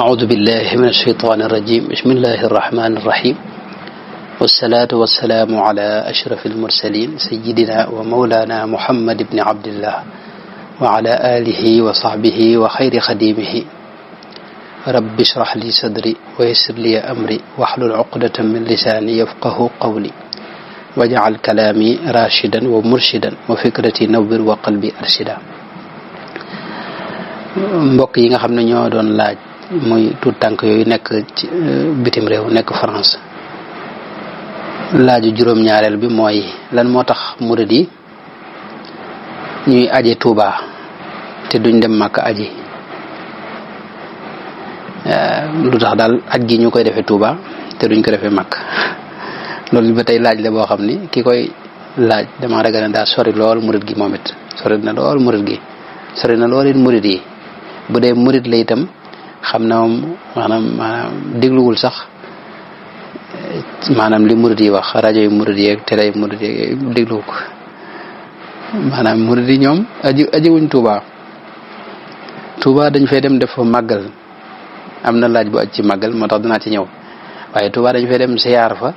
أعوذ بالله من الشيطان الرجيم بسم الله الرحمن الرحيم والصلاة والسلام على أشرف المرسلين سيدنا ومولانا محمد بن عبد الله وعلى آله وصحبه وخير خديمه رب اشرح لي صدري ويسر لي أمري واحلل عقدة من لساني يفقه قولي واجعل كلامي راشدا ومرشدا وفكرتي نور وقلبي أرشدا. mbokk yi nga xam ne ñoo doon laaj muy tout tànk yooyu nekk ci bitim réew nekk France laaju juróom-ñaareel bi mooy lan moo tax murid yi ñuy aje Touba te duñ dem Makka aji lu tax daal aj gi ñu koy defee Touba te duñ ko defee Makka loolu ba tey laaj la boo xam ni ki koy laaj dama ragal ne daa sori lool murid gi moom it sori na lool murid gi sori na lool it murid yi bu dee murid la itam xam na moom maanaam dégluwul sax maanaam li murid yi wax rajo yi murid yi ak télé yi murid yi dégluwu ko maanaam murid yi ñoom aji wuñ Touba dañ fay dem def fa màggal am na laaj bu aj ci màggal moo tax dinaa ci ñëw waaye Touba dañ fay dem siyaar fa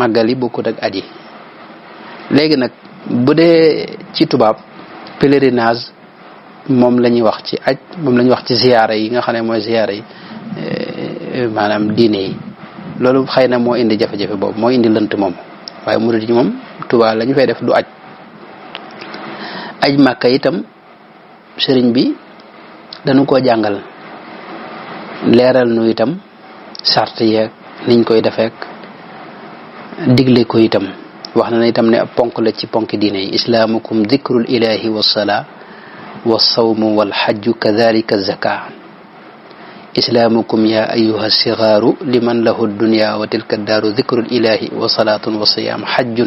màggali bokkut ak aji léegi nag bu dee ci tubaab pèlerinage moom la ñuy wax ci aj moom la ñuy wax ci ziyaara yi nga xam ne mooy ziyaara yi maanaam diine yi loolu xëy na moo indi jafe-jafe boobu moo indi lënt moom waaye murid yi moom Tuubaa la ñu fay def du aj Màkka itam sëriñ bi dañu koo jàngal leeral nu itam sart yeeg niñ koy defeek digle ko itam wax na itam ne ponk la ci ponk diine yi islaamukum dikrul ilahi wassalaa والصوم والحج كذلك الزكاة إسلامكم يا أيها الصغار لمن له الدنيا وتلك الدار ذكر الإله وصلاة وصيام حج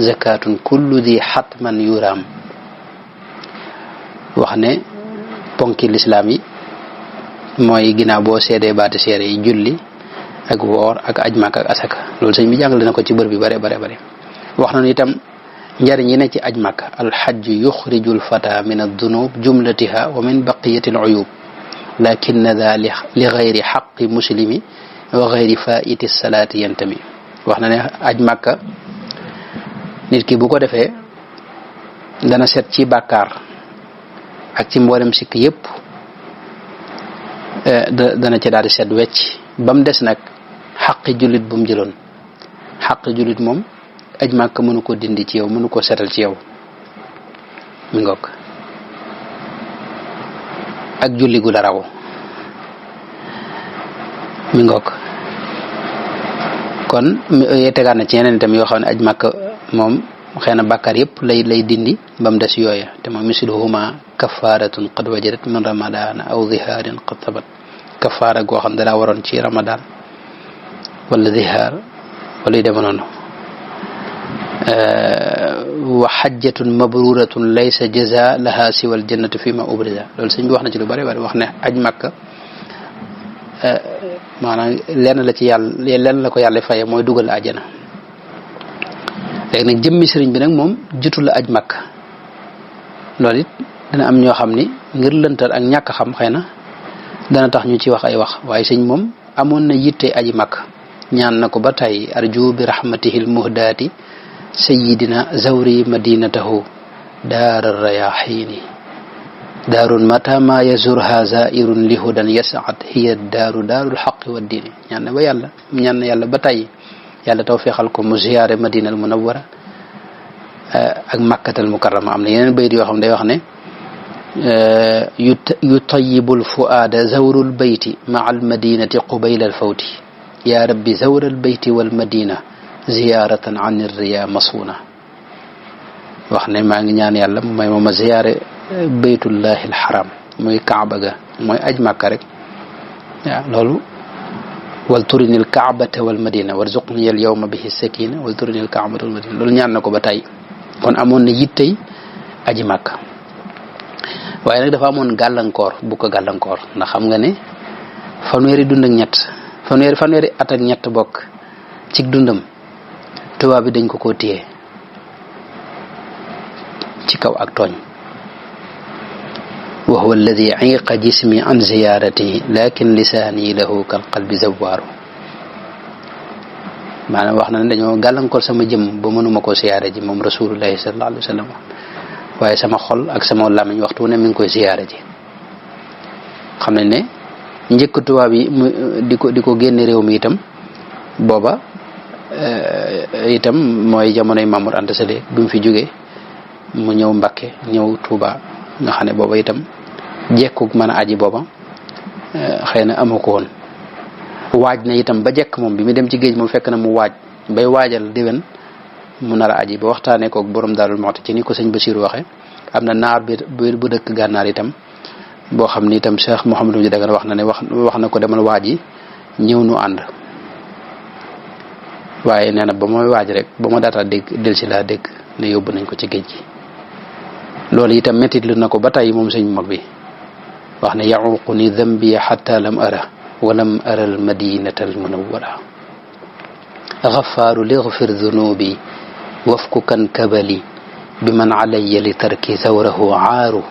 زكاة كل ذي حتما يرام وخني بونكي الإسلامي موي غينا بو سيدé baati séré yi julli ak woor ak aj Makka ak asaka loolu sëñ bi jàngal na ko ci bër bi bare wax na itam njariñ yi ne ci aj Makka alxajj yuxrijul fata min addunub jumlatiha wa min baqiyati aluyub lakin dha li gayri xaqi muslimi wa gayri faiti salaati yantami wax na ne aj Makka nit ki bu ko defee dana set ci bàkkaar ak ci mboolem sikk yépp dana ci daal di set wecc ba mu des nag xaqi jullit bu mu jëloon xaqi jullit moom aj Makka mënu ko dindi ci yow mënu ko setal ci yow mi ngoog ak julli gu la raw mi ngoog kon tegaat na ci yeneen itam yoo xam ne aj Makka moom xëy na bàkkaar yëpp lay dindi ba mu des yooya te moom misluhuma kafaratun qad wajadat min ramadana aw dhihaarin qad sabat kafaara goo xam ne daa waroon ci ramadan wala dhihaar wala yu deme noonu wa xajjatun mabruratun laysa jaza laha siwa aljannatu fi ma ubriza loolu sëñ bi wax na ci lu bari wax ne aj Makka maanaam lenn la ci yàlla lenn la ko yàlla faye mooy dugal àjjana léegi nag jëmmi sëriñ bi nag moom jutu la aj Makka loolu it dana am ñoo xam ni ngir lëntal ak ñàkk xam xëy na dana tax ñu ci wax ay wax waaye sëñ moom amoon na yitte aji Makka ñaan na ko ba tey arju bi rahmatihil muhdaati sayyidina zawri madinatahu daar rayaxiini daarun mata ma yazurha zairun lihudan yasaat hiya daaru daarul xaqi wa diini ñaan na ba yàlla ñaan na yàlla ba tey yàlla taw feexal ko mu ziyaare madinal munawwara ak makkatal mukarrama am na yeneen bayit yoo xam ne day wax ne yutayibul fuaada zawrul bayti maa al madinati qubayla al fawti ya rabbi zawral bayti wal madina ziyaratan an riya masuna wax ne maa ngi ñaan yàlla mu may ma ziyaare baytullahi alxaram muy kaaba ga mooy aj Makka rek waaw loolu wal turini alkaabata wal madina warzuqni al yawma bihi sakina wal turini alkaabata wal madina loolu ñaan na ko ba tey kon amoon na yittey aji Makka waaye nag dafa amoon gàllankoor bu ko gàllankoor ndax xam nga ne fanweeri dund ak ñett fanweeri at ak ñett bokk ci dundam tubaab bi dañ ko téye ci kaw ak tooñ wa huwa alladi iqa jismi an ziyaratihi lakin lisaani lahu kal qalbi zawaaru maanaam wax na ne dañoo gàllankoor sama jëm ba mënuma koo siyaare ji moom rasulullahi sallallahu alayhi wa sallam waaye sama xol ak sama làmmiñ waxtu ne mi ngi koy siyaare ji xam nañ ne njëkk tubaab yi di ko génne réew mi itam booba itam mooy jamonoy Mamour Anta Sali bi mu fi jógee mu ñëw Mbakke ñëw Touba nga xam ne booba itam jekkuk mën a aji booba xëy na amu ko woon waaj na itam ba jekk moom bi mu dem ci géej moom fekk na mu waaj bay waajal déwén mu nar a aji ba waxtaanee koog borom Daarul Muxti ci ni ko sëñ Basiru waxe am na naar bi bu dëkk gànnaar itam boo xam ni itam Cheikh Mouhamadou ji Dagana wax na ne wax na ko demal waaj yi ñëw nu ànd waaye nee na ba mooy waaj rek ba ma daataa dégg del si laa dégg ne yóbbu nañ ko ci géej gi loolu itam métit lu na ko ba tey moom sëñ mag bi wax ne yaququni dambi xatta lam ara walam ara al madinata al munawwara gafaaru ligfir dunubi wafku kan kabali biman alayya li tarki zawrahu aaru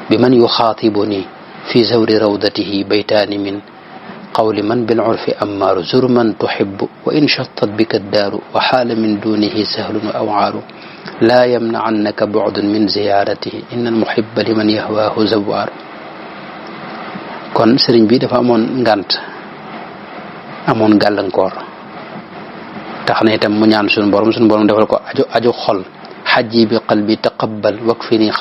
biman yuxaatibuni fi zawri rawdatihi baytaani min qawli man bil urfi ammaaru zur man tuhibbu wa in shattat bika ddaaru wa xaala min dunihi sahlun wa awaaru laa yamna'annaka bu'dun min ziyaaratihi inna al muhibba liman yahwaahu zawaaru kon sëriñ bi dafa amoon ngant amoon gàllankoor tax na itam mu ñaan suñu borom defal ko aju xol xajji bi qalbi taqabbal wakfini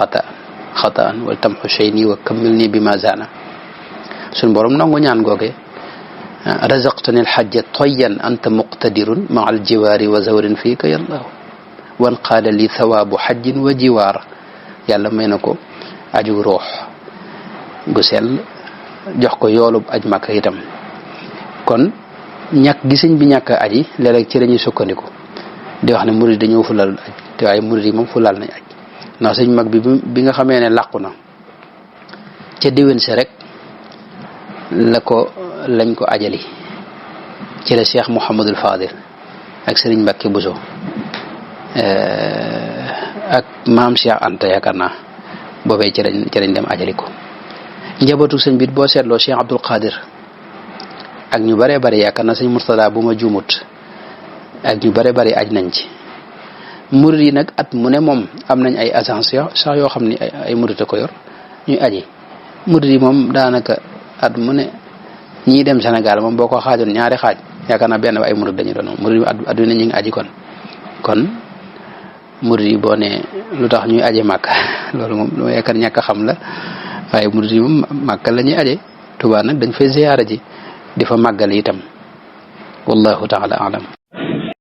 xataan wal tamxu shayni wa kammilni bi ma zaana suñu borom nangu ñaan googe razaqtani alxajja toyan anta muqtadirun maa aljiwaari wa zawrin fiika yallahu wan qaala li thawaabu xajjin wa jiwaar yàlla may na ko aju roox gu sell jox ko yoolub aj Makka itam kon ñàkk gisiñ bi ñàkk aji léeg-léeg ci lañuy sukkandiku di wax ne murid dañoo fulal aj te waaye murid yi moom fulal nañ aj ndax sëñ mag bi nga xamee ne làqu na ca déwén sa rek lañ ko ajali ci la Cheikh Mouhamadul Fadil ak Serigne Mbacke Bousso ak maam Cheikh Anta yaakaar naa boobee ci lañ dem ajali ko njabootu sëñ bi boo seetloo Cheikh Abdoul Qadir ak ñu bare bare yaakaar naa sëñ Murtada bu ma juumut ak ñu bare bare aj nañ ci murid yi nag at mu ne moom am nañ ay agence sax yoo xam ni ay murid a ko yor ñuy aji murid yi moom daanaka at mu ne ñii dem Sénégal moom boo ko xaajoon ñaari xaaj yaakaar naa benn ay murid dañu doon murid yi at ñu ne ñu ngi aji kon murid yi boo ne lu tax ñuy aje Màkka loolu moom lu yaakaar ñàkk a xam la waaye murid yi moom Màkka la ñuy aje Tuubaa nag dañ fay ziyaara ji di fa màggal itam wallahu taala alam